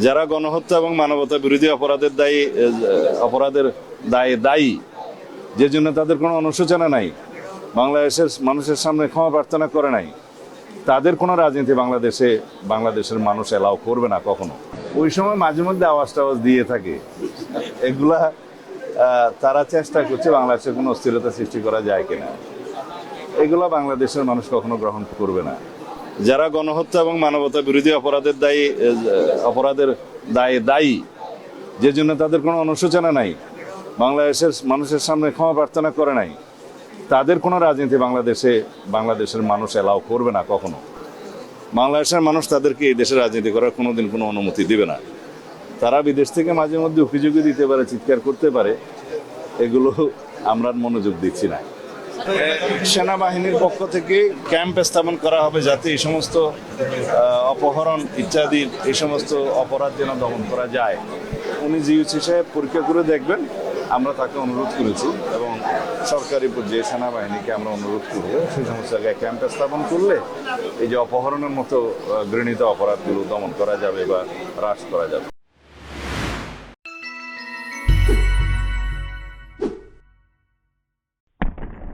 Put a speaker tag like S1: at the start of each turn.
S1: যারা গণহত্যা এবং মানবতা বিরোধী অপরাধের দায়ে দায়ী, যে জন্য তাদের কোনো অনুশোচনা নাই, বাংলাদেশের মানুষের সামনে ক্ষমা প্রার্থনা করে নাই, তাদের কোনো রাজনীতি বাংলাদেশের মানুষ এলাও করবে না কখনো। ওই সময় মাঝে মধ্যে আওয়াজ টাওয়াজ দিয়ে থাকে, এগুলা তারা চেষ্টা করছে বাংলাদেশের কোনো অস্থিরতা সৃষ্টি করা যায় কিনা। এগুলা বাংলাদেশের মানুষ কখনো গ্রহণ করবে না। যারা গণহত্যা এবং মানবতা বিরোধী অপরাধের দায়ে দায়ী, যে জন্য তাদের কোনো অনুশোচনা নাই, বাংলাদেশের মানুষের সামনে ক্ষমা প্রার্থনা করে নাই, তাদের কোনো রাজনীতি বাংলাদেশের মানুষ এলাও করবে না কখনো। বাংলাদেশের মানুষ তাদেরকে এই দেশে রাজনীতি করার কোনোদিন কোনো অনুমতি দিবে না। তারা বিদেশ থেকে মাঝে মধ্যে অভিযোগই দিতে পারে, চিৎকার করতে পারে, এগুলো আমরা মনোযোগ দিচ্ছি না। সেনাবাহিনীর পক্ষ থেকে ক্যাম্প স্থাপন করা হবে যাতে এই সমস্ত অপহরণ ইত্যাদি এই সমস্ত অপরাধ যেন দমন করা যায়। উনি জিইউসি সাহেব পরীক্ষা করে দেখবেন, আমরা তাকে অনুরোধ করেছি এবং সরকারি পর্যায়ে সেনাবাহিনীকে আমরা অনুরোধ করব সেই সমস্ত জায়গায় ক্যাম্প স্থাপন করলে এই যে অপহরণের মতো ঘৃণিত অপরাধগুলো দমন করা যাবে বা হ্রাস করা যাবে।